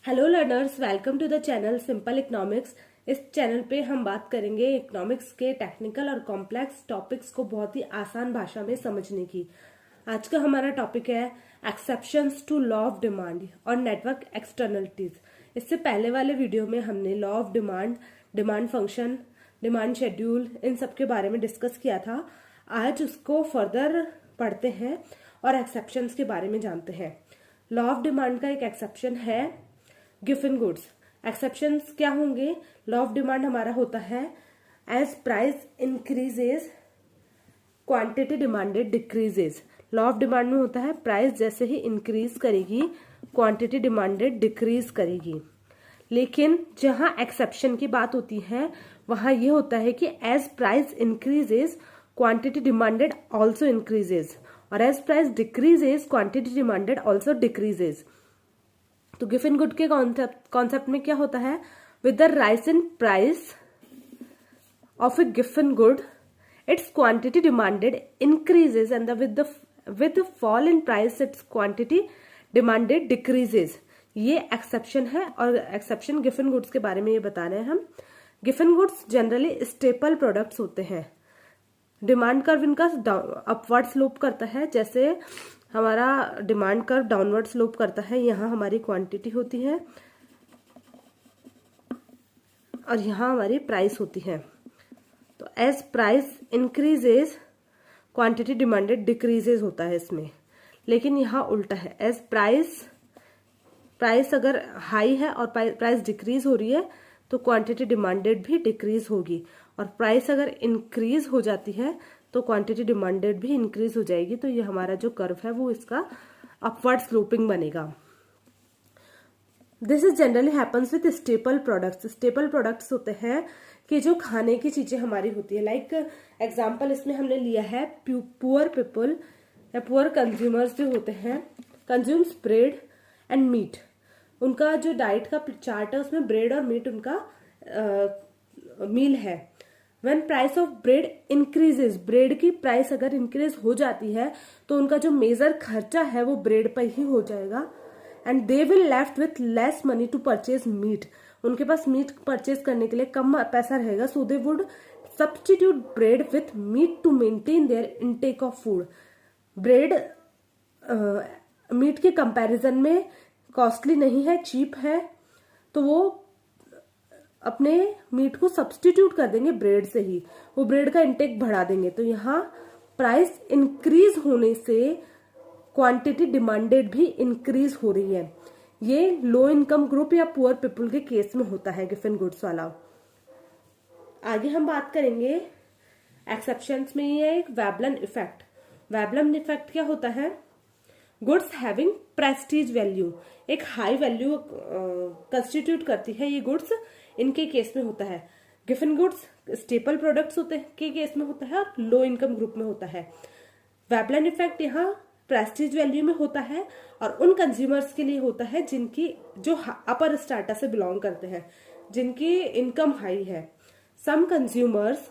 Hello learners, welcome to the channel simple economics. इस channel पे हम बात करेंगे इकोनॉमिक्स के टेक्निकल और कॉम्प्लेक्स टॉपिक्स को बहुत ही आसान भाषा में समझने की। आज का हमारा टॉपिक है exceptions to law of demand और नेटवर्क एक्सटर्नलिटीज। इससे पहले वाले वीडियो में हमने law of demand, demand function, demand schedule, इन सब के बारे में डिस्कस किया था। आज उसको फर्दर पढ़ते हैं और एक्सेप्शंस के बारे में जानते हैं। लॉ ऑफ डिमांड का एक एक्सेप्शन है गिवन गुड्स। एक्सेप्शंस क्या होंगे? लॉ ऑफ डिमांड हमारा होता है as price increases quantity demanded decreases. Law of demand में होता है प्राइस जैसे ही इंक्रीज करेगी क्वांटिटी डिमांडेड डिक्रीज करेगी। लेकिन जहां एक्सेप्शन की बात होती है वहां ये होता है कि as price increases quantity demanded also increases और as price decreases quantity demanded also decreases. तो गिवन गुड के कॉन्सेप्ट में क्या होता है? With the rise in price of a given good its quantity demanded increases and with fall in price its quantity demanded decreases. ये exception है और exception given goods के बारे में ये बता रहे हैं हम। Given goods generally staple products होते हैं। डिमांड कर्व इनका अपवर्ड स्लोप करता है, जैसे हमारा डिमांड कर्व डाउनवर्ड स्लोप करता है। यहाँ हमारी क्वांटिटी होती है और यहाँ हमारी प्राइस होती है। तो as price increases quantity demanded decreases होता है इसमें। लेकिन यहाँ उल्टा है, एज प्राइस अगर हाई है और प्राइस डिक्रीज हो रही है तो क्वांटिटी डिमांडेड भी डिक्रीज होगी, और प्राइस अगर इंक्रीज हो जाती है तो क्वांटिटी डिमांडेड भी इंक्रीज हो जाएगी। तो ये हमारा जो कर्व है वो इसका अपवर्ड स्लोपिंग बनेगा। This is generally happens with staple products. Staple products होते हैं कि जो खाने की चीजें हमारी होती है। लाइक एग्जांपल इसमें हमने लिया है पुअर पीपल या पुअर कंज्यूमर्स जो होते हैं कंज्यूम्स ब्रेड एंड मीट। उनका जो डाइट का चार्ट है उसमें ब्रेड और मीट उनका मील है। When price of bread increases, bread की प्राइस अगर इंक्रीज हो जाती है तो उनका जो मेजर खर्चा है वो ब्रेड पर ही हो जाएगा। And they will left with less money to purchase meat. उनके पास मीट परचेज करने के लिए कम पैसा रहेगा, so they would substitute bread with meat to maintain their intake of food. Bread meat के कंपैरिजन में कॉस्टली नहीं है, चीप है, तो वो अपने मीट को सब्स्टिट्यूट कर देंगे ब्रेड से ही, वो ब्रेड का इंटेक बढ़ा देंगे। तो यहाँ प्राइस इंक्रीज होने से क्वांटिटी डिमांडेड भी इंक्रीज हो रही है। ये लो इनकम ग्रुप या पुअर पीपल के केस में होता है गिवन गुड्स वाला। आगे हम बात करेंगे एक्सेप्शंस में ये एक वेबलन इफेक्ट। वेबलन इफेक्ट क्या होता है? गुड्स हैविंग प्रेस्टीज वैल्यू, एक हाई वैल्यू कंस्टिट्यूट करती है ये गुड्स, इनके केस में होता है। गिवन गुड्स स्टेपल प्रोडक्ट्स होते हैं के केस में होता है और लो इनकम ग्रुप में होता है। वेबलन इफेक्ट यहाँ प्रेस्टीज वैल्यू में होता है और उन कंज्यूमर्स के लिए होता है जिनकी जो अपर स्टार्टा से बिलोंग करते हैं, जिनकी इनकम हाई है। Some consumers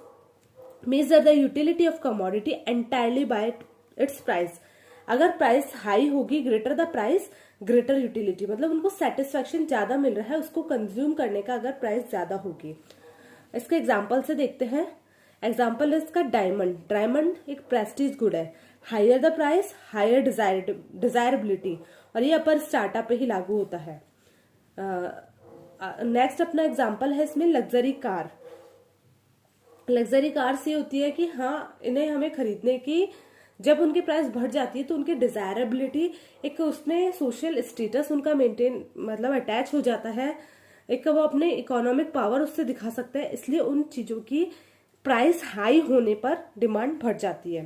measure the utility of commodity entirely by its price. अगर प्राइस हाई होगी, greater the price greater utility, मतलब उनको सेटिस्फेक्शन ज्यादा मिल रहा है उसको कंज्यूम करने का अगर प्राइस ज्यादा होगी। इसके एग्जांपल से देखते हैं। एग्जांपल है इसका डायमंड। डायमंड एक प्रेस्टीज गुड है, higher the price higher desirability, और ये अपर स्टार्टअप पे ही लागू होता है। नेक्स्ट अपना एग्जांपल है इसमें लग्जरी कार। लग्जरी कार से होती है कि हाँ इन्हें हमें खरीदने की जब उनकी प्राइस बढ़ जाती है तो उनकी डिजायरेबिलिटी, एक उसमें सोशल स्टेटस उनका मेंटेन मतलब अटैच हो जाता है, एक वो अपने इकोनॉमिक पावर उससे दिखा सकते हैं, इसलिए उन चीजों की प्राइस हाई होने पर डिमांड बढ़ जाती है।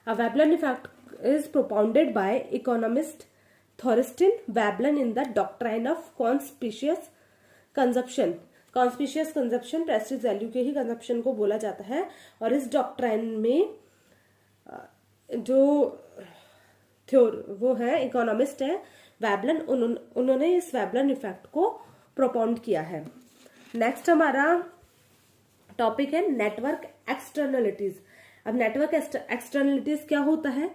A Veblen effect is propounded by economist Thorstein Veblen in the doctrine of conspicuous consumption. Conspicuous consumption prestige value के ही कंजप्शन को बोला जाता है, और इस डॉक्ट्राइन में जो वो है इकोनॉमिस्ट है वेबलन, उन्होंने इस वेबलन इफेक्ट को प्रोपाउंड किया है। नेक्स्ट हमारा टॉपिक है नेटवर्क एक्सटर्नलिटीज। अब नेटवर्क एक्सटर्नलिटीज क्या होता है?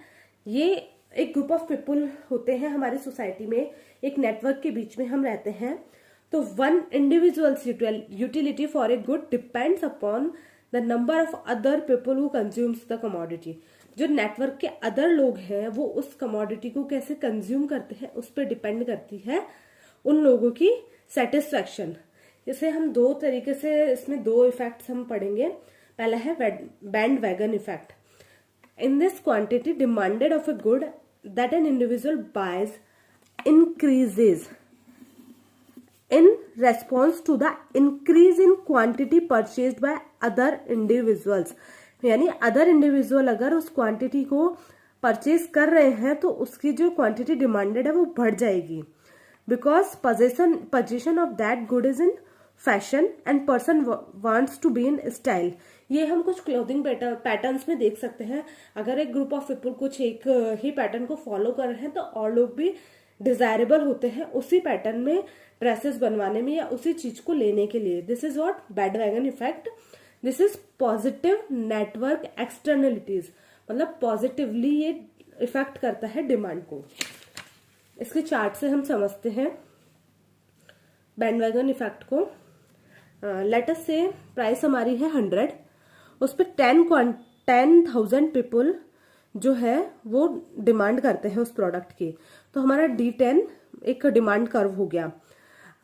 ये एक ग्रुप ऑफ पीपल होते हैं हमारी सोसाइटी में, एक नेटवर्क के बीच में हम रहते हैं, तो one individuals utility for a good depends upon the number of other people who consumes the commodity. जो नेटवर्क के अदर लोग हैं वो उस कमोडिटी को कैसे कंज्यूम करते हैं उस पर डिपेंड करती है उन लोगों की सेटिस्फैक्शन। इसे हम दो तरीके से, इसमें दो इफेक्ट्स हम पढ़ेंगे। पहला है band wagon effect. In this quantity demanded of a good that an individual boys increases in response to the increase in quantity purchased by other individuals। यानी अदर इंडिविजुअल अगर उस क्वांटिटी को परचेज कर रहे हैं तो उसकी जो क्वांटिटी डिमांडेड है वो बढ़ जाएगी। Because position of that good is in fashion and person wants to be in style. ये हम कुछ क्लोथिंग पैटर्न्स में देख सकते हैं। अगर एक ग्रुप ऑफ पीपल कुछ एक ही पैटर्न को फॉलो कर रहे हैं तो और लोग भी डिजायरेबल होते हैं उसी पैटर्न में ड्रेसेस बनवाने में या उसी चीज को लेने के लिए। This is what band wagon effect. This is positive network externalities, मतलब पॉजिटिवली ये इफेक्ट करता है डिमांड को। इसके चार्ट से हम समझते हैं बैंड वैगन इफेक्ट को। लेट अस से प्राइस हमारी है 100, उस पर 10,000 पीपल जो है वो डिमांड करते हैं उस प्रोडक्ट की, तो हमारा D10 एक डिमांड कर्व हो गया।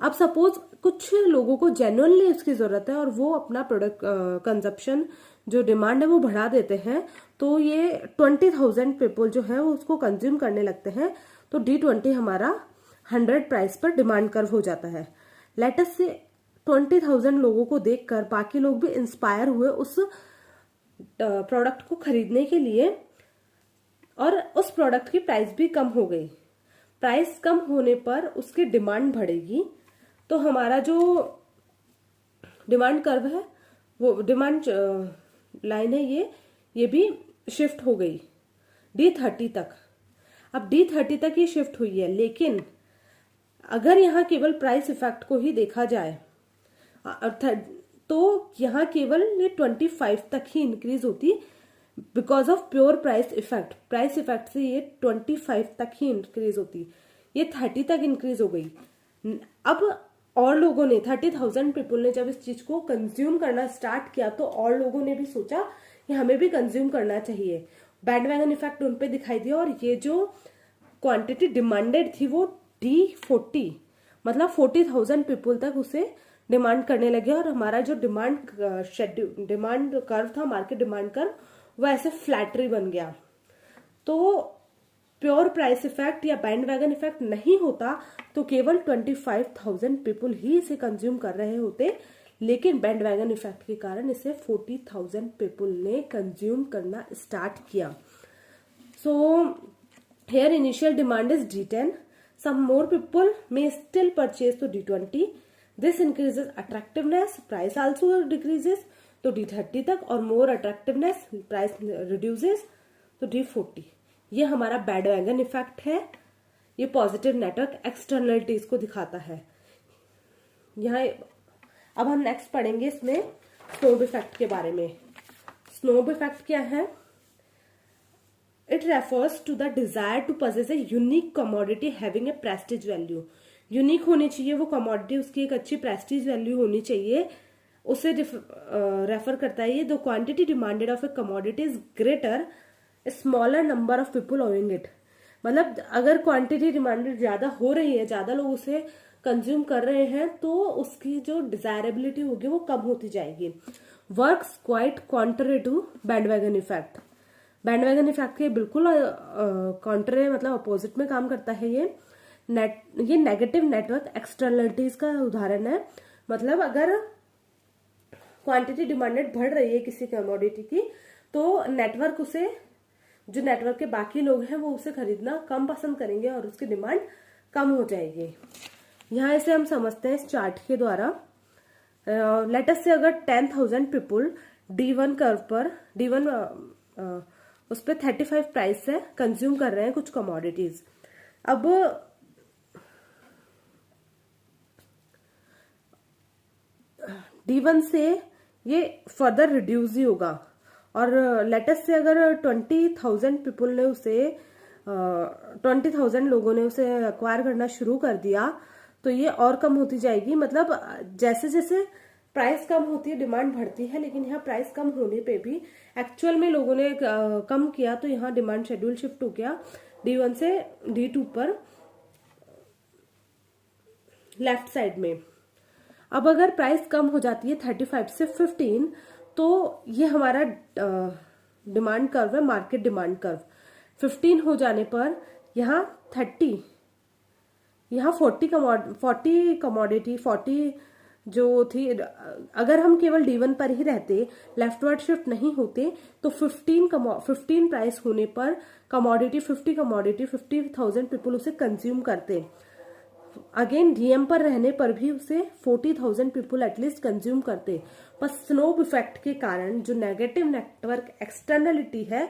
अब सपोज कुछ लोगों को जेन्युइनली इसकी जरूरत है और वो अपना प्रोडक्ट कंजप्शन जो डिमांड है वो बढ़ा देते हैं, तो ये 20,000 पीपल जो है वो उसको कंज्यूम करने लगते हैं, तो D20 हमारा 100 प्राइस पर डिमांड कर्व हो जाता है। लेट अस से 20,000 लोगों को देखकर बाकी लोग भी इंस्पायर हुए उस प्रोडक्ट को खरीदने के लिए और उस प्रोडक्ट की प्राइस भी कम हो गई। प्राइस कम होने पर उसकी डिमांड बढ़ेगी, तो हमारा जो डिमांड कर्व है वो डिमांड लाइन है ये भी शिफ्ट हो गई D30 तक। अब D30 तक ये शिफ्ट हुई है, लेकिन अगर यहाँ केवल प्राइस इफेक्ट को ही देखा जाए तो यहाँ केवल ये 25 तक ही इंक्रीज होती because of pure price effect. Price effect से ये 25 तक ही इंक्रीज होती, ये 30 तक इंक्रीज हो गई। अब और लोगों ने 30,000 पीपल ने जब इस चीज को कंज्यूम करना स्टार्ट किया तो और लोगों ने भी सोचा कि हमें भी कंज्यूम करना चाहिए। बैंड वैगन इफेक्ट उन पे दिखाई दिया और ये जो क्वांटिटी डिमांडेड थी वो D40 मतलब 40,000 पीपल तक उसे डिमांड करने लगे और हमारा जो डिमांड कर्व था, मार्केट डिमांड कर्व, वो ऐसे फ्लैटरी बन गया। तो प्योर प्राइस इफेक्ट या बैंड वैगन इफेक्ट नहीं होता तो केवल 25,000 पीपल ही इसे कंज्यूम कर रहे होते, लेकिन बैंड वैगन इफेक्ट के कारण इसे 40,000 पीपल ने कंज्यूम करना स्टार्ट किया। So here initial demand is D10, some more people may still purchase to D20, this increases attractiveness, price also decreases तो D30 तक, और more attractiveness price reduces तो D40। ये हमारा बैंड वैगन इफेक्ट है। ये पॉजिटिव नेटवर्क एक्सटर्नलिटीज को दिखाता है। यहाँ अब हम नेक्स्ट पढ़ेंगे इसमें स्नोब इफेक्ट के बारे में। स्नोब इफेक्ट क्या है? It refers to the desire to possess a unique commodity having a prestige value. Unique होनी चाहिए वो कमोडिटी, उसकी एक अच्छी प्रेस्टीज वैल्यू होनी चाहिए, उसे रेफर करता है ये। The quantity demanded of A commodity is greater smaller number of people owing it. मतलब अगर क्वांटिटी डिमांडेड ज्यादा हो रही है, ज्यादा लोग उसे कंज्यूम कर रहे हैं, तो उसकी जो डिजायरेबिलिटी होगी वो कम होती जाएगी। Works quite contrary to band wagon effect. Band wagon effect के बिल्कुल कॉन्ट्रे मतलब अपोजिट में काम करता है ये नेगेटिव नेटवर्क एक्सटर्नलिटीज का उदाहरण है। मतलब अगर क्वांटिटी डिमांडेड बढ़ रही है किसी कमोडिटी की, तो नेटवर्क उसे, जो नेटवर्क के बाकी लोग हैं वो उसे खरीदना कम पसंद करेंगे और उसकी डिमांड कम हो जाएगी। यहाँ इसे हम समझते हैं इस चार्ट के द्वारा। लेट अस से अगर 10,000 पीपल D1 कर्व पर उस पर 35 प्राइस से कंज्यूम कर रहे हैं कुछ कमोडिटीज। अब D1 से ये फर्दर रिड्यूस ही होगा, और लेटेस्ट से अगर 20,000 पीपल ने उसे 20,000 लोगों ने उसे एक्वायर करना शुरू कर दिया तो ये और कम होती जाएगी। मतलब जैसे जैसे प्राइस कम होती है डिमांड बढ़ती है, लेकिन यहाँ प्राइस कम होने पे भी एक्चुअल में लोगों ने कम किया तो यहाँ डिमांड शेड्यूल शिफ्ट हो गया D1 से D2 पर लेफ्ट साइड में। अब अगर प्राइस कम हो जाती है 35 से 15 तो ये हमारा डिमांड कर्व है, मार्केट डिमांड कर्व। 15 हो जाने पर यहाँ 30, यहाँ 40 कमोडिटी 40 जो थी, अगर हम केवल D1 पर ही रहते, लेफ्टवर्ड शिफ्ट नहीं होते तो 15 प्राइस होने पर कमोडिटी 50,000 पीपल उसे कंज्यूम करते। अगेन डीएम पर रहने पर भी उसे 40,000 पीपल एटलीस्ट कंज्यूम करते। पर स्नोब इफेक्ट के कारण जो नेगेटिव नेटवर्क एक्सटर्नलिटी है,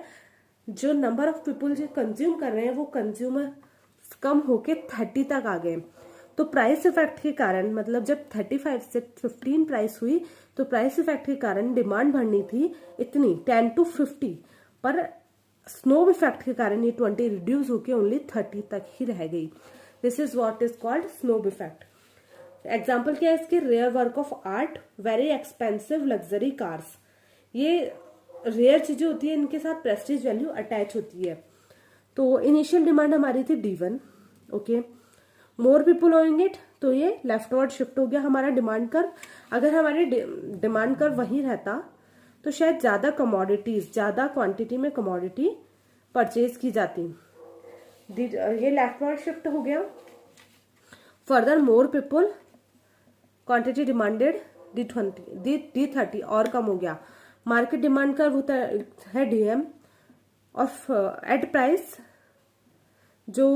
जो नंबर ऑफ पीपल जो कंज्यूम कर रहे हैं वो कंज्यूमर कम होके 30 तक आ गए। तो प्राइस इफेक्ट के कारण, मतलब जब 35 से 15 प्राइस हुई तो प्राइस इफेक्ट के कारण डिमांड बढ़नी थी इतनी 10 to 50, पर स्नोब इफेक्ट के कारण ये 20 रिड्यूस होके ओनली 30 तक ही रह गई। This is what is called snob effect. Example क्या है इसके? Rare work of art, very expensive luxury cars. ये रेयर चीजें होती है, इनके साथ प्रेस्टीज वैल्यू अटैच होती है। तो इनिशियल डिमांड हमारी थी D1, okay. More people owing it, तो ये लेफ्टवर्ड शिफ्ट हो गया हमारा डिमांड कर्व। अगर हमारी डिमांड कर्व वही रहता तो शायद ज्यादा कमोडिटीज, ज्यादा क्वांटिटी में कमोडिटी परचेज की जाती। ये लेफ्टवर्ड शिफ्ट हो गया। Further more people, quantity demanded D30 और कम हो गया। मार्केट डिमांड कर्व होता है DM और एट प्राइस, जो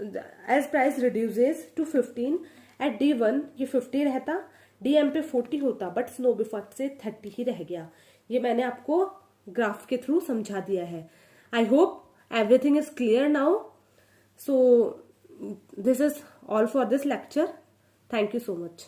as price reduces to 15 at D1 ये 50 रहता, DM पे 40 होता, बट स्नोब इफेक्ट से 30 ही रह गया। ये मैंने आपको ग्राफ के थ्रू समझा दिया है। I hope everything is clear now. So this is all for this lecture. Thank you so much.